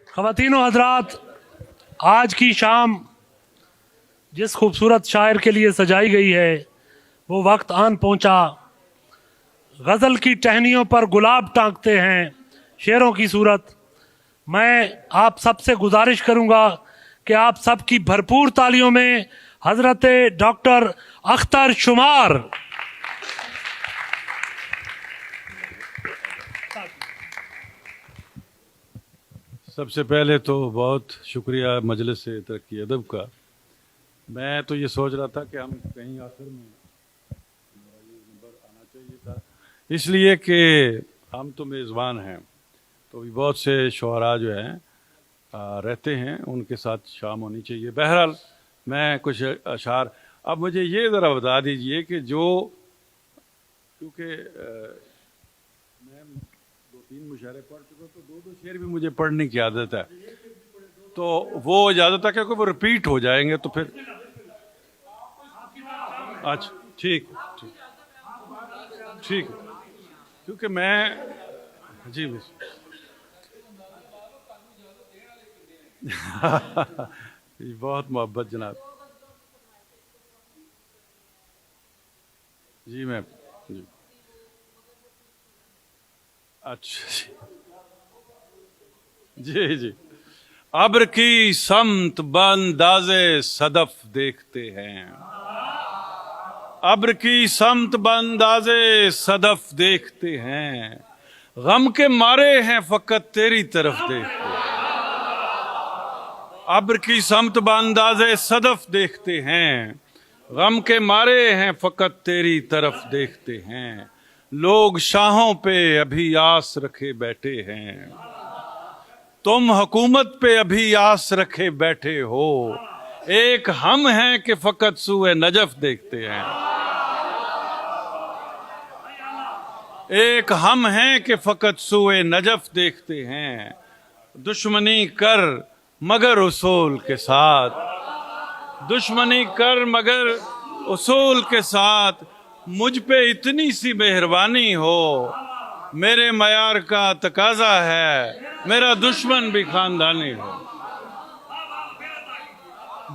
ख़वातीन व हज़रात, आज की शाम जिस खूबसूरत शायर के लिए सजाई गई है वो वक्त आन पहुंचा। गज़ल की टहनियों पर गुलाब टांगते हैं शेरों की सूरत। मैं आप सबसे गुजारिश करूंगा कि आप सबकी भरपूर तालियों में हज़रत डॉक्टर अख्तर शुमार। सबसे पहले तो बहुत शुक्रिया मजलिस तरक्की अदब का। मैं तो ये सोच रहा था कि हम कहीं आखिर में मेरा ये नंबर आना चाहिए था, इसलिए कि हम तो मेज़बान हैं, तो भी बहुत से शुअरा जो हैं रहते हैं, उनके साथ शाम होनी चाहिए। बहरहाल मैं कुछ अशार, अब मुझे ये ज़रा बता दीजिए कि जो, क्योंकि मैं 2-3 मुशायरे पढ़ चुका, तो 2-2 शेर भी मुझे पढ़ने की आदत है, तो वो इजाज़त है, क्योंकि वो रिपीट हो जाएंगे तो फिर। अच्छा ठीक ठीक ठीक, क्योंकि मैं जी बहुत मोहब्बत जनाब जी। मैं जी अच्छा जी जी। अब्र की समत बंदाज़े सदफ देखते हैं, अब्र की समत बंदाज़े सदफ देखते हैं, गम के मारे हैं फकत तेरी तरफ देखते हैं। अब्र की समत बंदाज़े सदफ देखते हैं, गम के मारे हैं फकत तेरी तरफ देखते हैं। लोग शाहों पे अभी आस रखे बैठे हैं, तुम हुकूमत पे अभी आस रखे बैठे हो। एक हम हैं कि फकत सूए नजफ देखते हैं, एक हम हैं कि फकत सूए नजफ देखते हैं। दुश्मनी कर मगर उसूल के साथ, दुश्मनी कर मगर उसूल के साथ, मुझ पे इतनी सी मेहरबानी हो। मेरे मयार का तकाजा है मेरा दुश्मन भी खानदानी हो।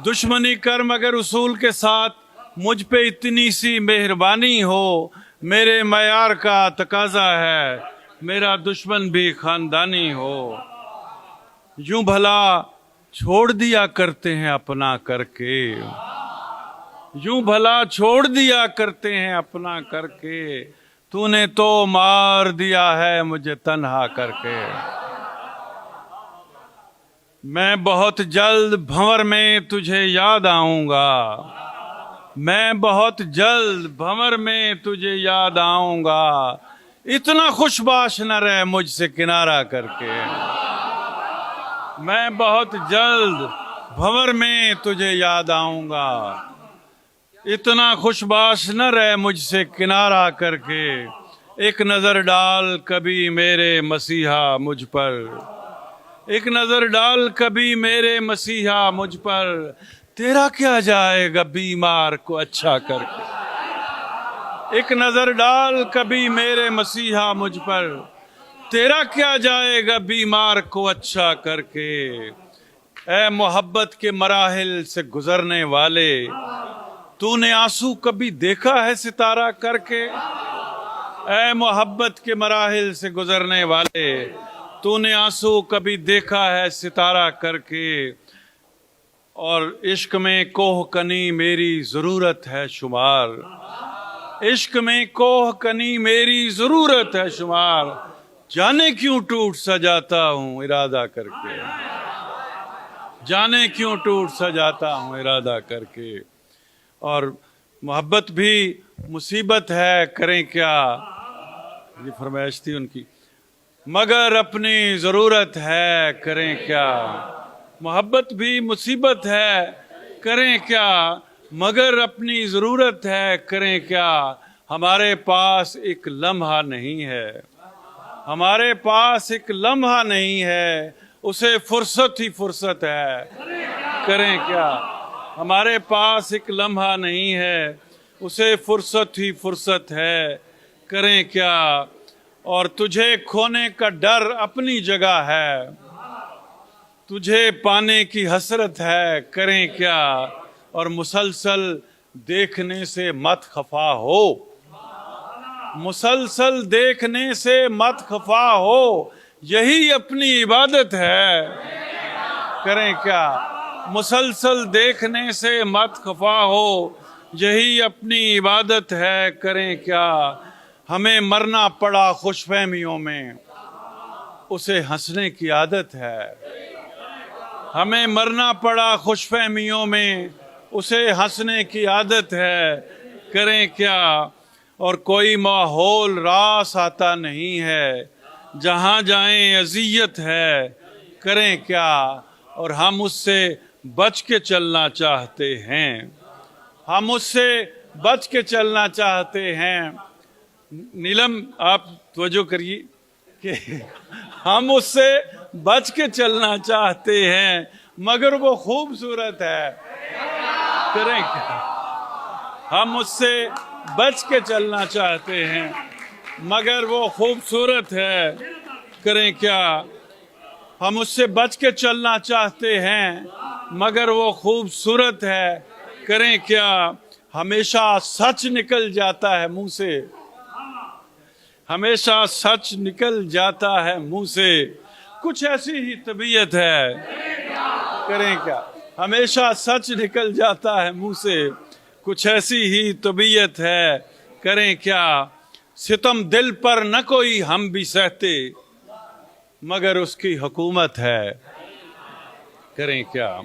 दुश्मनी कर मगर उसूल के साथ, मुझ पे इतनी सी मेहरबानी हो। मेरे मयार का तकाजा है मेरा दुश्मन भी खानदानी हो। यूं भला छोड़ दिया करते हैं अपना करके, यूं भला छोड़ दिया करते हैं अपना करके, तूने तो मार दिया है मुझे तन्हा करके। मैं बहुत जल्द भंवर में तुझे याद आऊंगा, मैं बहुत जल्द भंवर में तुझे याद आऊंगा। इतना खुशबाश न रह मुझसे किनारा करके, मैं बहुत जल्द भंवर में तुझे याद आऊंगा। इतना खुशबाश न रह मुझसे किनारा करके। एक नजर डाल कभी मेरे मसीहा मुझ पर, एक नजर डाल कभी मेरे मसीहा मुझ पर, तेरा क्या जाएगा बीमार को अच्छा करके। एक नजर डाल कभी मेरे मसीहा मुझ पर, तेरा क्या जाएगा बीमार को अच्छा करके। ऐ मोहब्बत के मराहिल से गुजरने वाले, तूने आंसू कभी देखा है सितारा करके। ऐ मोहब्बत के मराहिल से गुजरने वाले, तूने आंसू कभी देखा है सितारा करके। और इश्क में कोह कनी मेरी ज़रूरत है शुमार, इश्क में कोह कनी मेरी ज़रूरत है शुमार। जाने क्यों टूट सा जाता हूँ इरादा करके, जाने क्यों टूट सा जाता हूँ इरादा करके। और मोहब्बत भी मुसीबत है करें क्या, ये फरमाइश थी उनकी, मगर अपनी ज़रूरत है करें क्या। मोहब्बत भी मुसीबत है करें क्या, मगर अपनी ज़रूरत है करें क्या। हमारे पास एक लम्हा नहीं है, हमारे पास एक लम्हा नहीं है, उसे फुर्सत ही फुर्सत है करें क्या। हमारे पास एक लम्हा नहीं है, उसे फुर्सत ही फुर्सत है करें क्या। और तुझे खोने का डर अपनी जगह है, तुझे पाने की हसरत है करें क्या, और मुसलसल देखने से मत खफा हो, मुसलसल देखने से मत खफा हो, यही अपनी इबादत है करें क्या, मुसलसल देखने से मत खफा हो, यही अपनी इबादत है करें क्या। हमें मरना पड़ा खुशफहमियों में, उसे हंसने की आदत है, हमें मरना पड़ा खुशफहमियों में, उसे हंसने की आदत है करें क्या। और कोई माहौल रास आता नहीं है, जहाँ जाएं अजियत है करें क्या, और हम उससे बच के चलना चाहते हैं, हम उससे बच के चलना चाहते हैं। नीलम आप तवज्जो करिए कि हम उससे बच के चलना चाहते हैं, मगर वो खूबसूरत है करें क्या, हम उससे बच के चलना चाहते हैं, मगर वो खूबसूरत है करें क्या। हम उससे बच के चलना चाहते हैं, मगर वो खूबसूरत है करें क्या। हमेशा सच निकल जाता है मुंह से, हमेशा सच निकल जाता है मुंह से, कुछ ऐसी ही तबीयत है करें क्या। हमेशा सच निकल जाता है मुंह से, कुछ ऐसी ही तबीयत है करें क्या। सितम दिल पर न कोई हम भी सहते, मगर उसकी हुकूमत है करें क्या।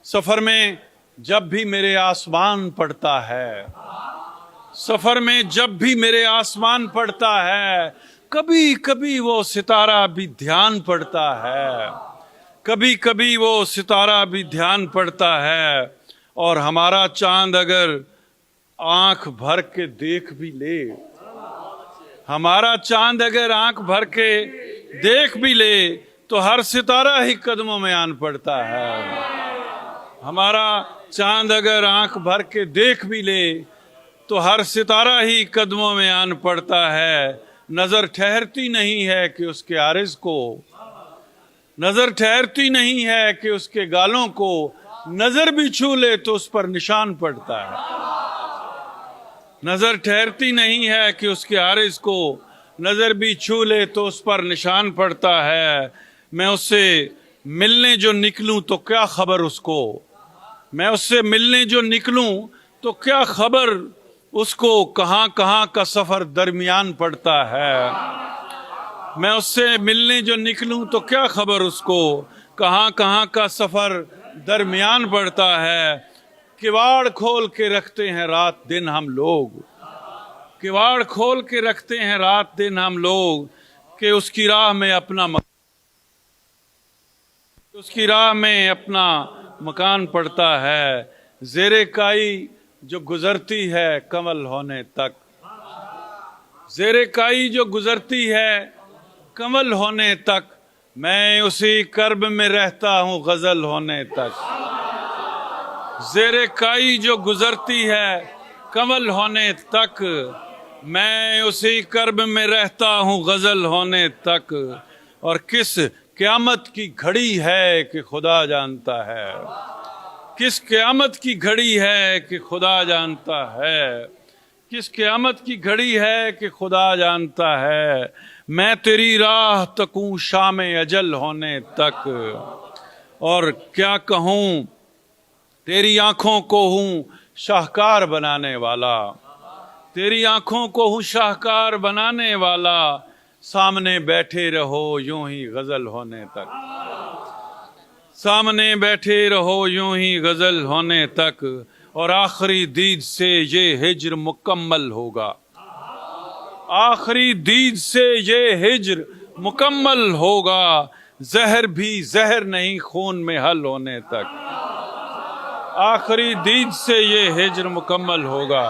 सफर में जब भी मेरे आसमान पड़ता है, सफर में जब भी मेरे आसमान पड़ता है, कभी कभी वो सितारा भी ध्यान पड़ता है, कभी कभी वो सितारा भी ध्यान पड़ता है। और हमारा चांद अगर आंख भर के देख भी ले, हमारा चांद अगर आंख भर के देख भी ले, तो हर सितारा ही कदमों में आन पड़ता है। हमारा चांद अगर आंख भर के देख भी ले, तो हर सितारा ही कदमों में आन पड़ता है। नजर ठहरती नहीं है कि उसके आरिज़ को, नजर ठहरती नहीं है कि उसके गालों को, नजर भी छू ले तो उस पर निशान पड़ता है। नजर ठहरती नहीं है कि उसके आरिज़ को, नजर भी छू ले तो उस पर निशान पड़ता है। मैं उससे मिलने जो निकलूं तो क्या खबर उसको, मैं उससे मिलने जो निकलूं तो क्या खबर उसको, कहाँ कहाँ का सफर दरमियान पड़ता है। मैं उससे मिलने जो निकलूं तो क्या खबर उसको, कहाँ कहाँ का सफर दरमियान पड़ता है। किवाड़ खोल के रखते हैं रात दिन हम लोग, किवाड़ खोल के रखते हैं रात दिन हम लोग, कि उसकी राह में अपना उसकी राह में अपना मकान पड़ता है। ज़ेरे काई जो गुजरती है कमल होने तक, ज़ेरे काई जो गुजरती है कमल होने तक, मैं उसी कर्ब में रहता हूँ गजल होने तक। ज़ेरे काई जो गुजरती है कमल होने तक, मैं उसी कर्ब में रहता हूँ गजल होने तक। और किस क़यामत की घड़ी है कि खुदा जानता है, किस क़यामत की घड़ी है कि खुदा जानता है, किस क़यामत की घड़ी है कि खुदा जानता है। मैं तेरी राह तकूं शाम अजल होने तक, और क्या कहूँ तेरी आँखों को हूँ शाहकार बनाने वाला, तेरी आँखों को हूँ शाहकार बनाने वाला। सामने बैठे रहो यूं ही गजल होने तक, सामने बैठे रहो यूं ही गजल होने तक। और आखिरी दीद से ये हिज्र मुकम्मल होगा, आखिरी दीद से ये हिज्र मुकम्मल होगा। जहर भी जहर नहीं खून में हल होने तक, आखिरी दीद से ये हिज्र मुकम्मल होगा,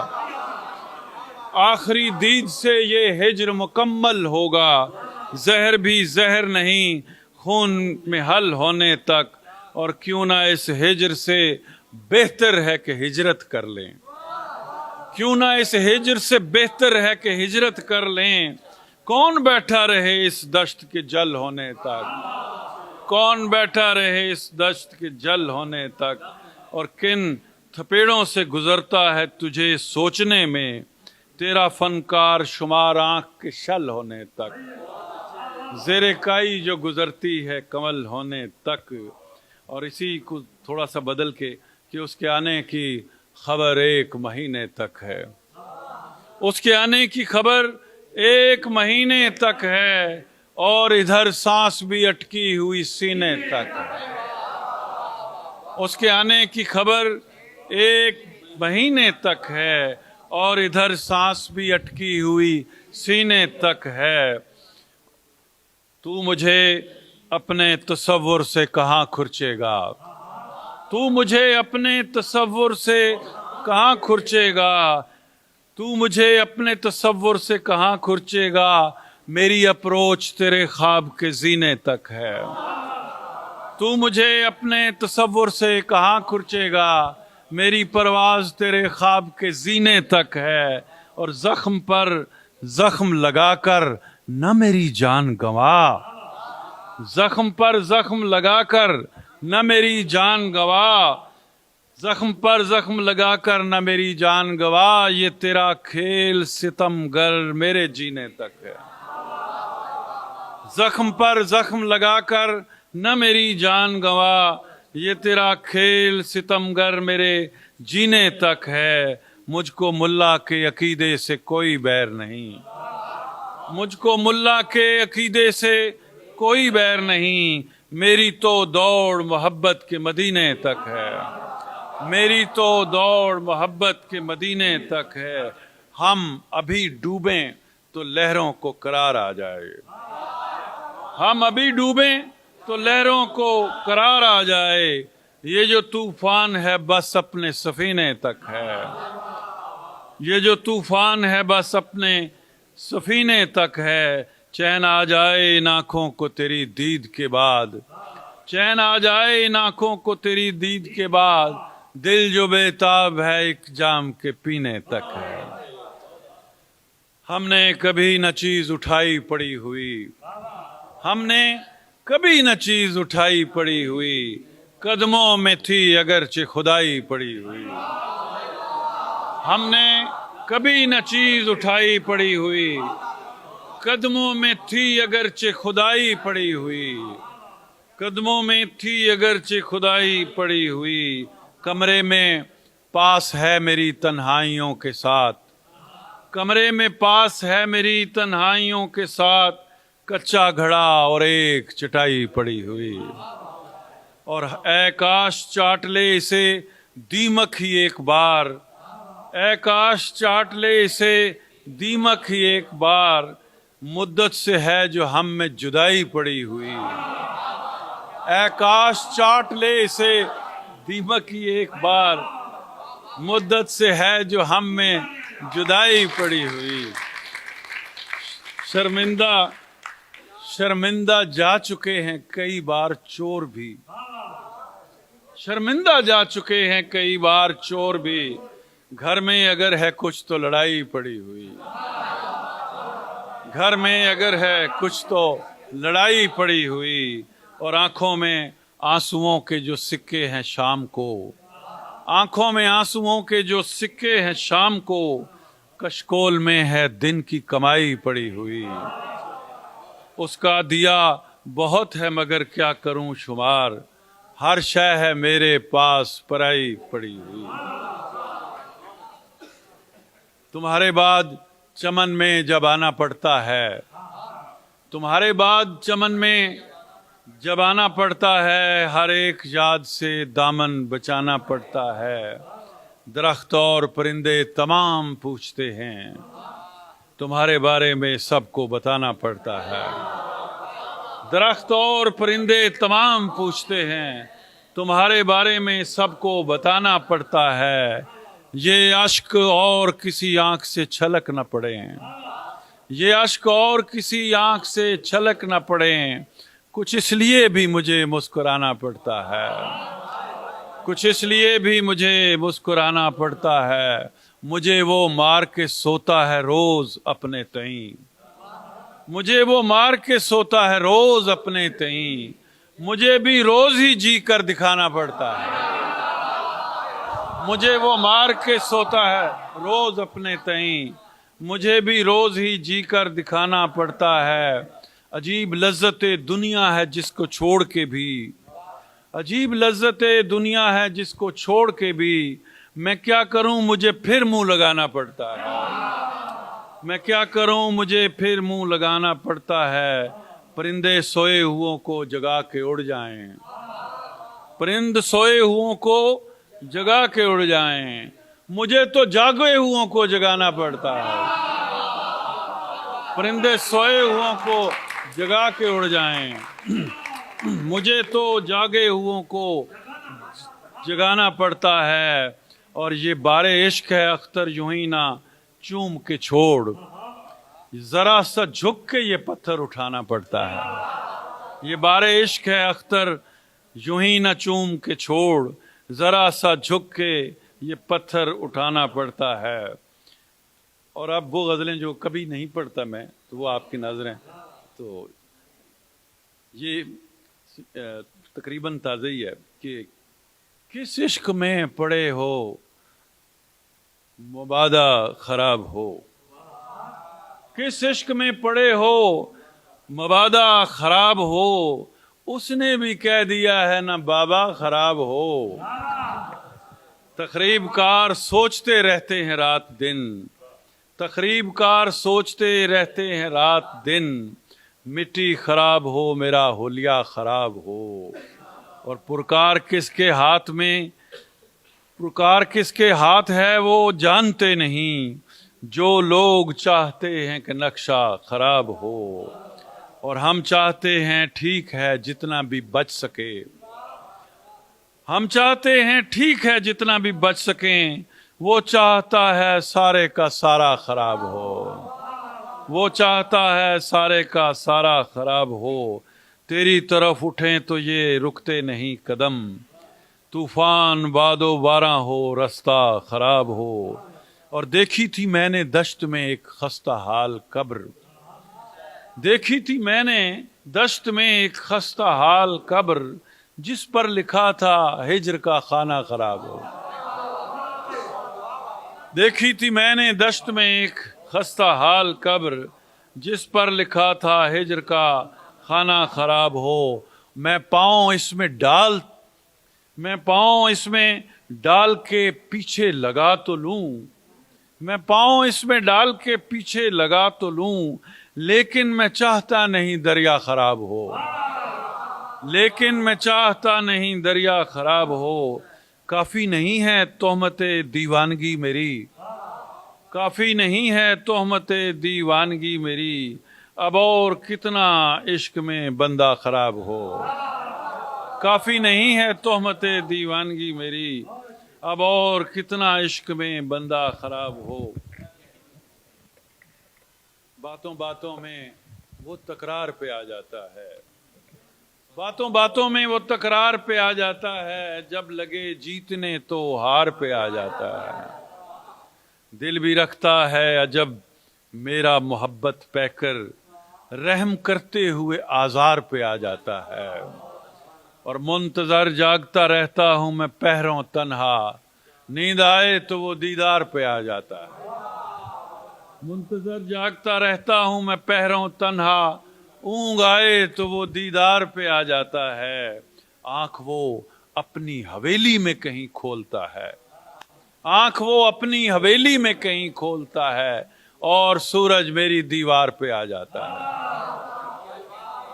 आखिरी दीद से ये हिज्र मुकम्मल होगा। जहर भी जहर नहीं खून में हल होने तक। और क्यों ना इस हिज्र से बेहतर है कि हिजरत कर लें, क्यों ना इस हिज्र से बेहतर है कि हिजरत कर लें। कौन बैठा रहे इस दश्त के जल होने तक, कौन बैठा रहे इस दश्त के जल होने तक, और किन थपेड़ों से गुजरता है तुझे सोचने में तेरा फनकार शुमार आंख के शल होने तक। ज़ेरे काई जो गुजरती है कमल होने तक। और इसी को थोड़ा सा बदल के कि उसके आने की खबर 1 महीने तक है, उसके आने की खबर 1 महीने तक है, और इधर सांस भी अटकी हुई सीने तक है। उसके आने की खबर 1 महीने तक है, और इधर सांस भी अटकी हुई सीने तक है। तू मुझे अपने तसव्वुर से कहाँ खुरचेगा, तू मुझे अपने तसव्वुर से कहाँ खुरचेगा, तू मुझे अपने तसव्वुर से कहाँ खुरचेगा। मेरी अप्रोच तेरे ख्वाब के जीने तक है। तू मुझे अपने तसव्वुर से कहाँ खुरचेगा, मेरी परवाज तेरे ख्वाब के जीने तक है। और जख्म पर जख्म लगाकर न मेरी जान गंवा, जख्म पर जख्म लगाकर न मेरी जान गवा, जख्म पर जख्म लगाकर न मेरी जान गवा। ये तेरा खेल सितमगर मेरे जीने तक है। जख्म पर जख्म लगाकर न मेरी जान गवा, ये तेरा खेल सितमगर मेरे जीने तक है। मुझको मुल्ला के अकीदे से कोई बैर नहीं, मुझको मुल्ला के अकीदे से कोई बैर नहीं। मेरी तो दौड़ मोहब्बत के मदीने तक है, मेरी तो दौड़ मोहब्बत के मदीने तक है। हम अभी डूबें तो लहरों को करार आ जाए, हम अभी डूबें तो लहरों को करार आ जाए। ये जो तूफान है बस अपने सफीने तक है, ये जो तूफान है बस अपने सफीने तक है। चैन आ जाए इन आँखों को तेरी दीद के बाद, चैन आ जाए इन आँखों को तेरी दीद के बाद। दिल जो बेताब है एक जाम के पीने तक है। हमने कभी न चीज उठाई पड़ी हुई, हमने कभी न चीज उठाई पड़ी हुई। कदमों में थी अगरचे खुदाई पड़ी हुई, हमने कभी न चीज उठाई पड़ी हुई। कदमों में थी अगरचे खुदाई पड़ी हुई, कदमों में थी अगरचे खुदाई पड़ी हुई। कमरे में पास है मेरी तन्हाइयों के साथ, कमरे में पास है मेरी तन्हाइयों के साथ। कच्चा घड़ा और एक चटाई पड़ी हुई, और ऐ काश चाट ले इसे दीमक ही एक बार, ऐ काश चाट ले इसे दीमक ही एक बार। मुद्दत से है जो हम में जुदाई पड़ी हुई, ऐ काश चाट ले इसे दीमक ही एक बार। मुद्दत से है जो हम में जुदाई पड़ी हुई। शर्मिंदा शर्मिंदा जा चुके हैं कई बार चोर भी, शर्मिंदा जा चुके हैं कई बार चोर भी। घर में अगर है कुछ तो लड़ाई पड़ी हुई, घर में अगर है कुछ तो लड़ाई पड़ी हुई। और आंखों में आंसुओं के जो सिक्के हैं शाम को, आंखों में आंसुओं के जो सिक्के हैं शाम को। कशकोल में है दिन की कमाई पड़ी हुई, उसका दिया बहुत है मगर क्या करूं शुमार। हर शय है मेरे पास पराई पड़ी हुई। तुम्हारे बाद चमन में जब आना पड़ता है, तुम्हारे बाद चमन में जब आना पड़ता है, हर एक याद से दामन बचाना पड़ता है। दरख्त और परिंदे तमाम पूछते हैं, तुम्हारे बारे में सबको बताना पड़ता है। दरख्त और परिंदे तमाम पूछते हैं, तुम्हारे बारे में सबको बताना पड़ता है। ये अश्क और किसी आंख से छलक न पड़े, ये अश्क और किसी आंख से छलक न पड़े। कुछ इसलिए भी मुझे मुस्कुराना पड़ता है, कुछ इसलिए भी मुझे मुस्कुराना पड़ता है। मुझे वो मार के सोता है रोज अपने तईं, मुझे वो मार के सोता है रोज अपने तईं। मुझे भी रोज ही जी कर दिखाना पड़ता है। मुझे वो मार के सोता है रोज अपने तईं, मुझे भी रोज ही जी कर दिखाना पड़ता है। अजीब लज्जत दुनिया है जिसको छोड़ के भी, अजीब लज्जत दुनिया है जिसको छोड़ के भी मैं क्या करूं मुझे फिर मुंह लगाना पड़ता है। मैं क्या करूं मुझे फिर मुंह लगाना पड़ता है। परिंदे सोए हुओं को जगा के उड़ जाएं, परिंद सोए हुओं को जगा के उड़ जाएं, मुझे तो जागे हुओं को जगाना पड़ता है। परिंदे सोए हुओं को जगा के उड़ जाएं, मुझे तो जागे हुओं को जगाना पड़ता है। और ये बारे इश्क है अख्तर यूं ही ना चूम के छोड़, जरा सा झुक के ये पत्थर उठाना पड़ता है। ये बारे इश्क है अख्तर यूं ही ना चूम के छोड़, जरा सा झुक के ये पत्थर उठाना पड़ता है। और अब वो गज़लें जो कभी नहीं पढ़ता मैं, तो वो आपकी नज़रें, तो ये तकरीबन ताज़ी है कि किस इश्क में पड़े हो मुबादा खराब हो, किस इश्क में पड़े हो मुबादा खराब हो, उसने भी कह दिया है ना बाबा खराब हो। तकरीबकार सोचते रहते हैं रात दिन, तकरीबकार सोचते रहते हैं रात दिन, मिट्टी खराब हो मेरा होलिया खराब हो। और पुरकार किसके हाथ में, पुरकार किसके हाथ है वो जानते नहीं, जो लोग चाहते हैं कि नक्शा खराब हो। और हम चाहते हैं ठीक है जितना भी बच सके, हम चाहते हैं ठीक है जितना भी बच सकें, वो चाहता है सारे का सारा खराब हो, वो चाहता है सारे का सारा खराब हो। तेरी तरफ उठें तो ये रुकते नहीं कदम, तूफान बादो बारा हो रास्ता खराब हो। और देखी थी मैंने दश्त में एक खस्ता हाल कब्र, देखी थी मैंने दश्त में एक खस्ता हाल कब्र, जिस पर लिखा था हिज्र का खाना खराब हो। देखी थी मैंने दश्त में एक खस्ता हाल कब्र, जिस पर लिखा था हिज्र का खाना खराब हो। मैं पाँव इसमें डाल, मैं पाँव इसमें डाल के पीछे लगा तो लूं, मैं पाँव इसमें डाल के पीछे लगा तो लूं, लेकिन मैं चाहता नहीं दरिया खराब हो, लेकिन मैं चाहता नहीं दरिया खराब हो। काफी नहीं है तोहमते दीवानगी मेरी, काफी नहीं है तोहमते दीवानगी मेरी, अब और कितना इश्क में बंदा खराब हो। काफी नहीं है तोहमते दीवानगी मेरी, अब और कितना इश्क में बंदा खराब हो। बातों बातों में वो तकरार पे आ जाता है, बातों बातों में वो तकरार पे आ जाता है, जब लगे जीतने तो हार पे आ जाता है। दिल भी रखता है अजब मेरा मोहब्बत पैकर, रहम करते हुए आज़ार पे आ जाता है। और मुंतजर जागता रहता हूँ मैं पहरों तन्हा, नींद आए तो वो दीदार पे आ जाता है। मुंतजर जागता रहता हूँ मैं पहरों तन्हा, ऊँघ आए तो वो दीदार पे आ जाता है। आँख वो अपनी हवेली में कहीं खोलता है, आँख वो अपनी हवेली में कहीं खोलता है, और सूरज मेरी दीवार पे आ जाता है।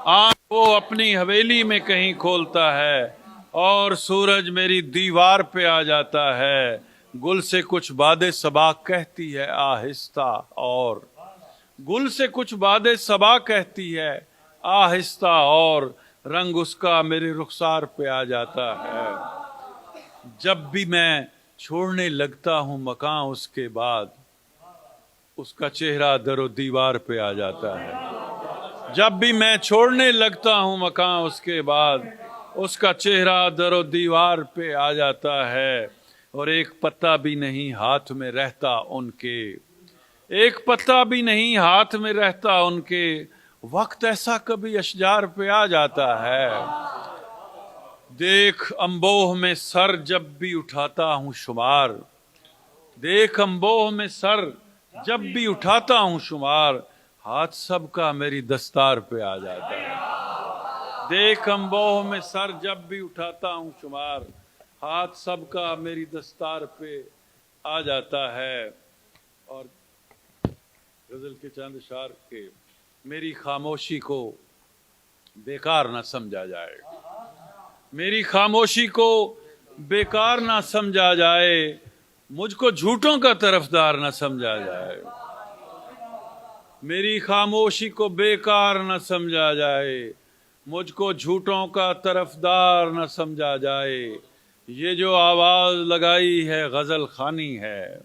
आँख वो अपनी हवेली में कहीं खोलता है, और सूरज मेरी दीवार पे आ जाता है। गुल से कुछ बादे सबा कहती है आहिस्ता, और गुल से कुछ बादे सबा कहती है आहिस्ता, और रंग उसका मेरे रुखसार पे आ जाता है। जब भी मैं छोड़ने लगता हूँ मकान उसके बाद, उसका चेहरा दरो दीवार पे आ जाता है। जब भी मैं छोड़ने लगता हूँ मकान उसके बाद, उसका चेहरा दरो दीवार पे आ जाता है। और एक पत्ता भी नहीं हाथ में रहता उनके, एक पत्ता भी नहीं हाथ में रहता उनके, वक्त ऐसा कभी अशजार पे आ जाता है। دیکھ امبوہ میں سر جب بھی اٹھاتا ہوں شمار، دیکھ امبوہ میں سر جب بھی اٹھاتا ہوں شمار، ہاتھ سب کا میری دستار پہ آ جاتا ہے۔ دیکھ امبوہ میں سر جب بھی اٹھاتا ہوں شمار، ہاتھ سب کا میری دستار پہ آ جاتا ہے۔ اور غزل کے چند اشعار کے، میری خاموشی کو بیکار نہ سمجھا جائے، میری خاموشی کو بیکار نہ سمجھا جائے، مجھ کو جھوٹوں کا طرفدار نہ سمجھا جائے، میری خاموشی کو بیکار نہ سمجھا جائے، مجھ کو جھوٹوں کا طرفدار نہ سمجھا جائے۔ یہ جو آواز لگائی ہے غزل خوانی ہے،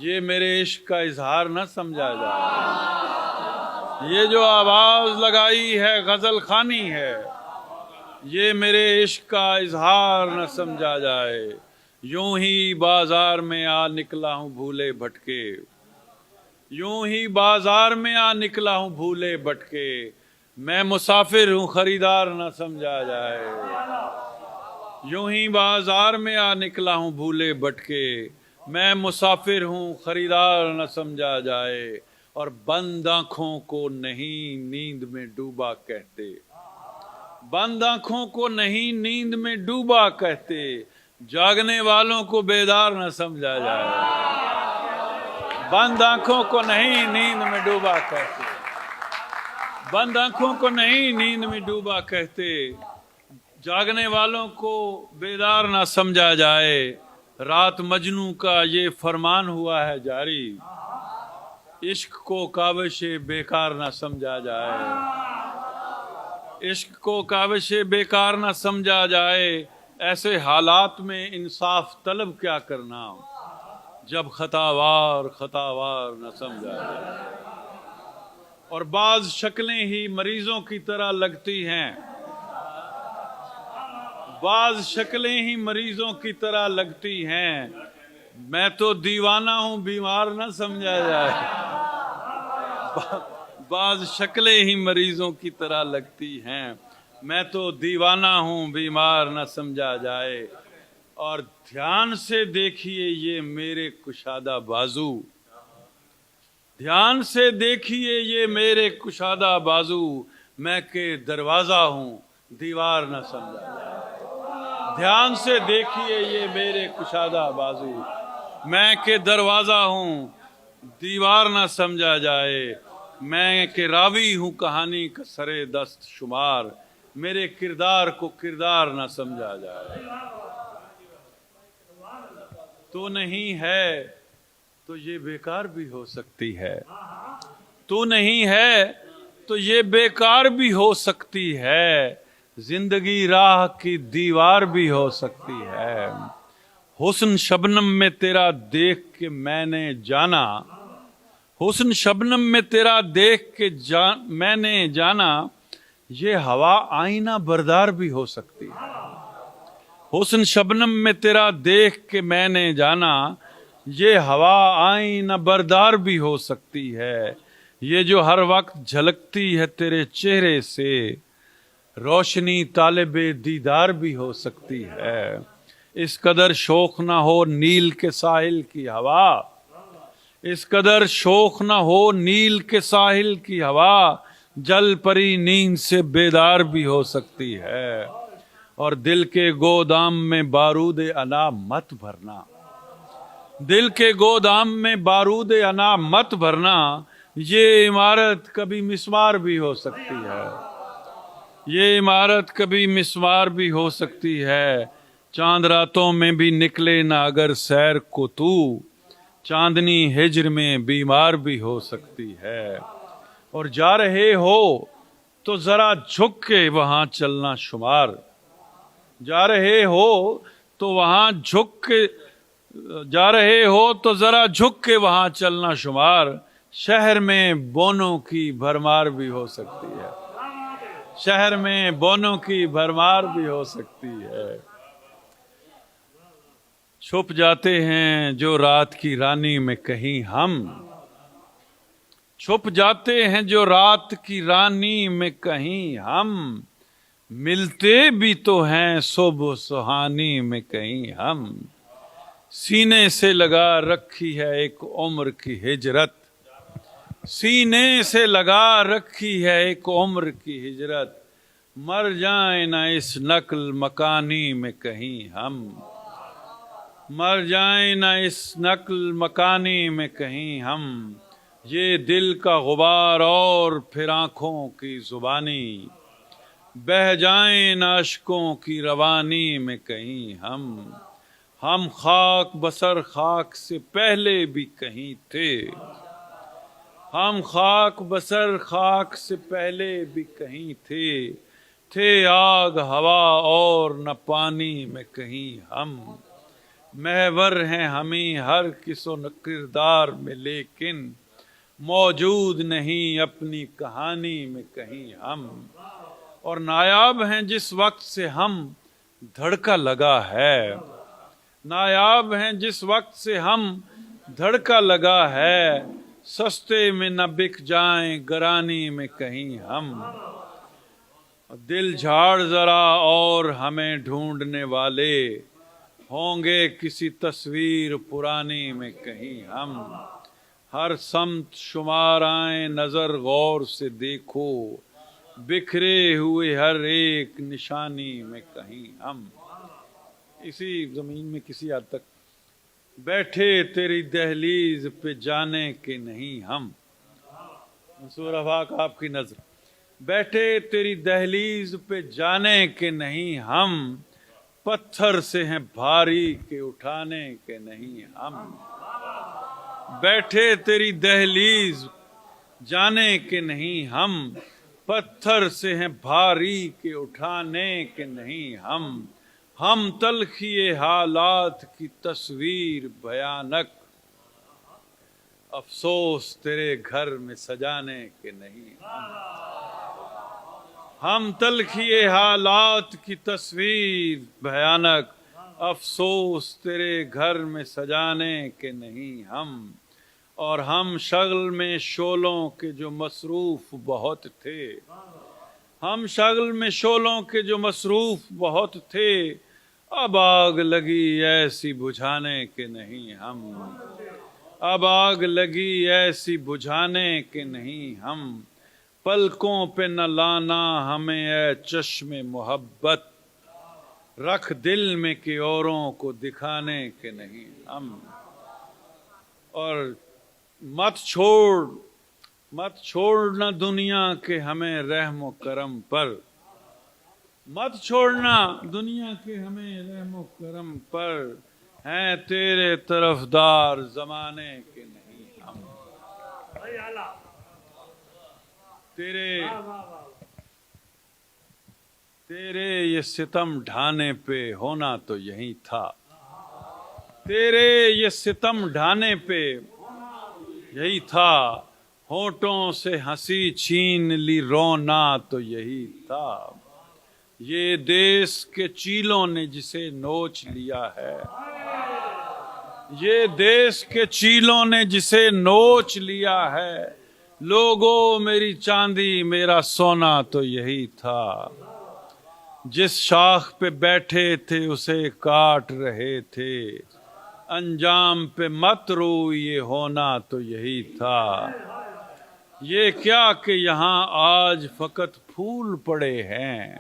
یہ میرے عشق کا اظہار نہ سمجھا جائے، یہ جو آواز لگائی ہے غزل خوانی ہے، یہ میرے عشق کا اظہار نہ سمجھا جائے۔ یوں ہی بازار میں آ نکلا ہوں بھولے بھٹکے، یوں ہی بازار میں آ نکلا ہوں بھولے بھٹکے، میں مسافر ہوں خریدار نہ سمجھا جائے۔ یوں ہی بازار میں آ نکلا ہوں بھولے بھٹکے، میں مسافر ہوں خریدار نہ سمجھا جائے۔ اور بند آنکھوں کو نہیں نیند میں ڈوبا کہتے، بند آنکھوں کو نہیں نیند میں ڈوبا کہتے، جاگنے والوں کو بیدار نہ سمجھا جائے۔ بند آنکھوں کو نہیں نیند میں ڈوبا کہتے، بند آنکھوں کو نہیں نیند میں ڈوبا کہتے، جاگنے والوں کو بیدار نہ سمجھا جائے۔ رات مجنوں کا یہ فرمان ہوا ہے جاری، عشق کو کاوش بیکار نہ سمجھا جائے، عشق کو کاوش بیکار نہ سمجھا جائے۔ ایسے حالات میں انصاف طلب کیا کرنا، جب خطاوار خطاوار نہ سمجھا جائے۔ اور بعض شکلیں ہی مریضوں کی طرح لگتی ہیں، بعض شکلیں ہی مریضوں کی طرح لگتی ہیں، میں تو دیوانہ ہوں بیمار نہ سمجھا جائے۔ بعض شکلیں ہی مریضوں کی طرح لگتی ہیں، میں تو دیوانہ ہوں بیمار نہ سمجھا جائے۔ اور دھیان سے دیکھیے یہ میرے کشادہ بازو، دھیان سے دیکھیے یہ میرے کشادہ بازو، میں کہ دروازہ ہوں دیوار نہ سمجھا جائے۔ دھیان سے دیکھیے یہ میرے کشادہ بازو، میں کہ دروازہ ہوں دیوار نہ سمجھا جائے۔ میں کہ راوی ہوں کہانی کا سرے دست شمار، میرے کردار کو کردار نہ سمجھا جائے۔ تو نہیں ہے تو یہ بیکار بھی ہو سکتی ہے، تو نہیں ہے تو یہ بیکار بھی ہو سکتی ہے، زندگی راہ کی دیوار بھی ہو سکتی ہے۔ حسن شبنم میں تیرا دیکھ کے میں نے جانا، حسن شبنم میں تیرا دیکھ کے میں نے جانا، یہ ہوا آئینہ بردار بھی ہو سکتی ہے۔ حسن شبنم میں تیرا دیکھ کے میں نے جانا، یہ ہوا آئینہ بردار بھی ہو سکتی ہے۔ یہ جو ہر وقت جھلکتی ہے تیرے چہرے سے، روشنی طالب دیدار بھی ہو سکتی ہے۔ اس قدر شوق نہ ہو نیل کے ساحل کی ہوا، اس قدر شوق نہ ہو نیل کے ساحل کی ہوا، جل پری نیند سے بیدار بھی ہو سکتی ہے۔ اور دل کے گودام میں بارود انا مت بھرنا، دل کے گودام میں بارود انا مت بھرنا، یہ عمارت کبھی مسمار بھی ہو سکتی ہے، یہ عمارت کبھی مسمار بھی ہو سکتی ہے۔ چاند راتوں میں بھی نکلے نہ اگر سیر کو تو، چاندنی ہجر میں بیمار بھی ہو سکتی ہے۔ اور جا رہے ہو تو ذرا جھک کے وہاں چلنا شمار، جا رہے ہو تو وہاں جھک کے، جا رہے ہو تو ذرا جھک کے وہاں چلنا شمار، شہر میں بونوں کی بھرمار بھی ہو سکتی ہے، شہر میں بونوں کی بھرمار بھی ہو سکتی ہے۔ چھپ جاتے ہیں جو رات کی رانی میں کہیں ہم، چھپ جاتے ہیں جو رات کی رانی میں کہیں ہم، ملتے بھی تو ہیں صبح سہانی میں کہیں ہم، سینے سے لگا رکھی ہے ایک عمر کی ہجرت، سینے سے لگا رکھی ہے ایک عمر کی ہجرت، مر جائیں نہ اس نقل مکانی میں کہیں ہم، مر جائیں نہ اس نقل مکانی میں کہیں ہم، یہ دل کا غبار اور پھر آنکھوں کی زبانی، بہہ جائیں نہ اشکوں کی روانی میں کہیں ہم خاک بسر خاک سے پہلے بھی کہیں تھے، ہم خاک بسر خاک سے پہلے بھی کہیں تھے آگ ہوا اور نہ پانی میں کہیں ہم، محور ہیں ہمیں ہر کس و کردار میں لیکن موجود نہیں اپنی کہانی میں کہیں ہم، اور نایاب ہیں جس وقت سے ہم دھڑکا لگا ہے، نایاب ہیں جس وقت سے ہم دھڑکا لگا ہے، سستے میں نہ بک جائیں گرانی میں کہیں ہم، دل جھاڑ ذرا اور ہمیں ڈھونڈنے والے ہوں گے کسی تصویر پرانی میں کہیں ہم، ہر سمت شمار آئیں نظر غور سے دیکھو، بکھرے ہوئے ہر ایک نشانی میں کہیں ہم، اسی زمین میں کسی حد تک بیٹھے تیری دہلیز پہ جانے کے نہیں ہم، منصور افاق آپ کی نظر، بیٹھے تیری دہلیز پہ جانے کے نہیں ہم، پتھر سے ہیں بھاری کے اٹھانے کے نہیں ہم، بیٹھے تیری دہلیز جانے کے نہیں ہم، پتھر سے ہیں بھاری کے اٹھانے کے نہیں ہم تلخی حالات کی تصویر بھیانک، افسوس تیرے گھر میں سجانے کے نہیں ہم تلخی حالات کی تصویر بھیانک، افسوس تیرے گھر میں سجانے کے نہیں ہم، اور ہم شغل میں شعلوں کے جو مصروف بہت تھے، ہم شغل میں شعلوں کے جو مصروف بہت تھے، اب آگ لگی ایسی بجھانے کے نہیں ہم، اب آگ لگی ایسی بجھانے کے نہیں ہم، پلکوں پہ نہ لانا ہمیں اے چشم محبت، رکھ دل میں کہ اوروں کو دکھانے کے نہیں ہم، اور مت چھوڑنا دنیا کے ہمیں رحم و کرم پر، مت چھوڑنا دنیا کے ہمیں رحم و کرم پر، ہیں تیرے طرفدار زمانے کے نہیں ہم، تیرے یہ ستم ڈھانے پہ ہونا تو یہی تھا، تیرے یہ ستم ڈھانے پہ یہی تھا، ہونٹوں سے ہنسی چھین لی رونا تو یہی تھا، یہ دیس کے چیلوں نے جسے نوچ لیا ہے، یہ دیس کے چیلوں نے جسے نوچ لیا ہے، لوگوں میری چاندی میرا سونا تو یہی تھا، جس شاخ پہ بیٹھے تھے اسے کاٹ رہے تھے، انجام پہ مت رو یہ ہونا تو یہی تھا، یہ کیا کہ یہاں آج فقط پھول پڑے ہیں،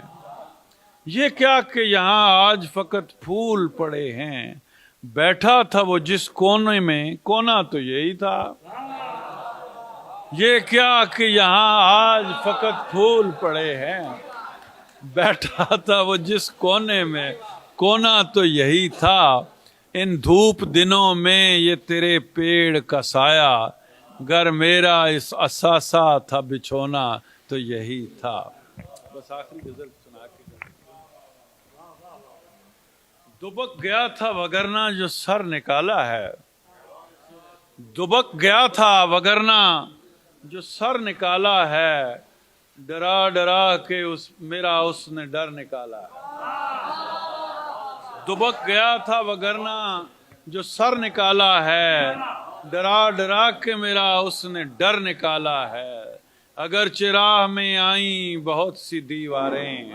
یہ کیا کہ یہاں آج فقط پھول پڑے ہیں، بیٹھا تھا وہ جس کونے میں کونا تو یہی تھا، یہ کیا کہ یہاں آج فقط پھول پڑے ہیں، بیٹھا تھا وہ جس کونے میں کونا تو یہی تھا، ان دھوپ دنوں میں یہ تیرے پیڑ کا سایہ، گر میرا اس اثاثہ تھا بچھونا تو یہی تھا، بس آخری غزل سنا کے دبک گیا تھا وگرنہ جو سر نکالا ہے، دبک گیا تھا وگرنہ جو سر نکالا ہے، ڈرا ڈرا کے میرا اس نے ڈر نکالا ہے، دبک گیا تھا وگرنہ جو سر نکالا ہے، ڈرا ڈرا کے میرا اس نے ڈر نکالا ہے، اگر چراہ میں آئیں بہت سی دیواریں،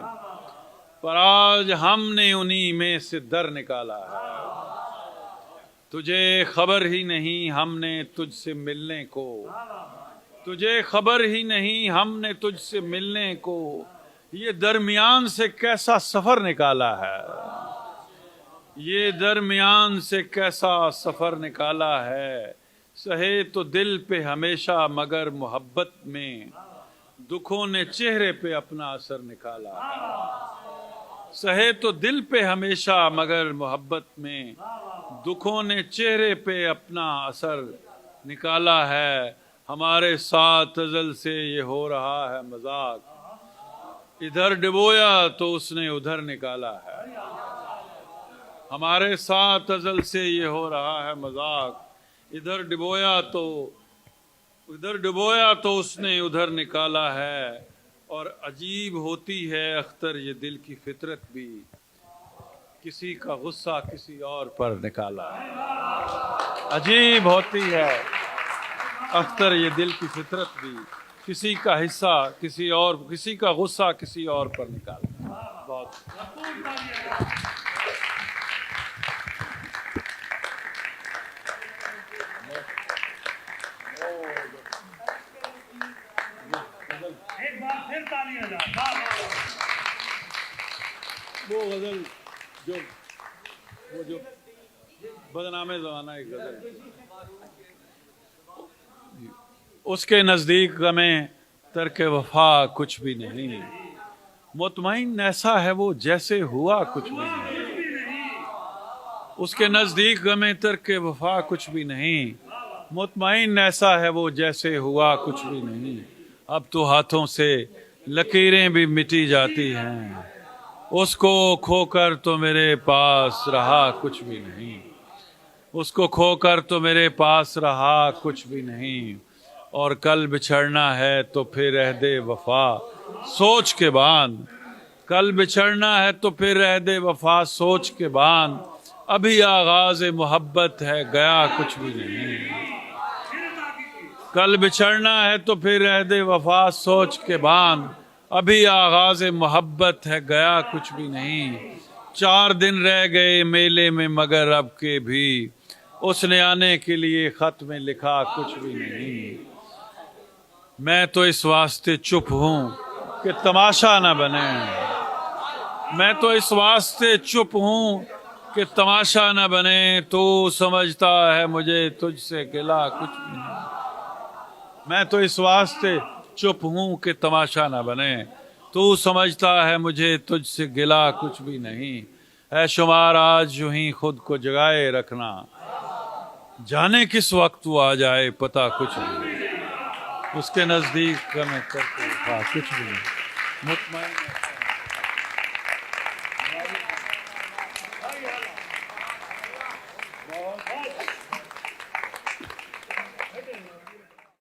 पर आज हमने उन्हीं में से दर निकाला है। तुझे खबर ही नहीं हमने तुझसे मिलने को, तुझे खबर ही नहीं हमने तुझसे मिलने को, ये दरमियान से कैसा सफर निकाला है, ये दरमियान से कैसा सफर निकाला है। सहे तो दिल पे हमेशा मगर मोहब्बत में दुखों ने चेहरे पे अपना असर निकाला है। सहे तो दिल पे हमेशा मगर मोहब्बत में दुखों ने चेहरे पे अपना असर निकाला है। हमारे साथ अज़ल से ये हो रहा है मजाक, इधर डुबोया तो उसने उधर निकाला है। हमारे साथ अज़ल से ये हो रहा है मजाक, इधर डुबोया तो उसने उधर निकाला है। और अजीब होती है अख्तर ये दिल की फितरत भी, किसी का गुस्सा किसी और पर निकाला है। अजीब होती है अख्तर ये दिल की फितरत भी, किसी का हिस्सा किसी और, किसी का गुस्सा किसी और पर निकाला है। बहुत एक बार फिर तालियां जा। वो गजल जो बदनामे ज़माना एक गजल, उसके नज़दीक गमे तर्क वफा कुछ भी नहीं, मुतमईन ऐसा है वो जैसे हुआ कुछ भी नहीं। उसके नज़दीक गमे तर्क वफा कुछ भी नहीं, मुतमईन ऐसा है वो जैसे हुआ कुछ भी नहीं। अब तो हाथों से लकीरें भी मिटी जाती हैं, उसको खोकर तो मेरे पास रहा कुछ भी नहीं, उसको खोकर तो मेरे पास रहा कुछ भी नहीं। और कल बिछड़ना है तो फिर रह दे वफा सोच के बांध, कल बिछड़ना है तो फिर रह दे वफा सोच के बांध, अभी आगाज मोहब्बत है गया कुछ भी नहीं। कल बिछड़ना है तो फिर रह दे वफा सोच के बांध, अभी आगाज मोहब्बत है गया कुछ भी नहीं। 4 दिन रह गए मेले में मगर अब के भी, उसने आने के लिए खत में लिखा कुछ भी नहीं। मैं तो इस वास्ते चुप हूँ कि तमाशा न बने, मैं तो इस वास्ते चुप हूँ कि तमाशा न बने। तू समझता है मुझे तुझसे गिला कुछ भी नहीं, मैं तो इस वास्ते चुप हूँ कि तमाशा न बने। तू समझता है मुझे तुझसे गिला कुछ भी नहीं। है शुमार आज यूं ही खुद को जगाए रखना, जाने किस वक्त वो आ जाए पता कुछ नहीं। उसके नजदीक मैं करके कुछ भी नहीं, मुतमईन बहुत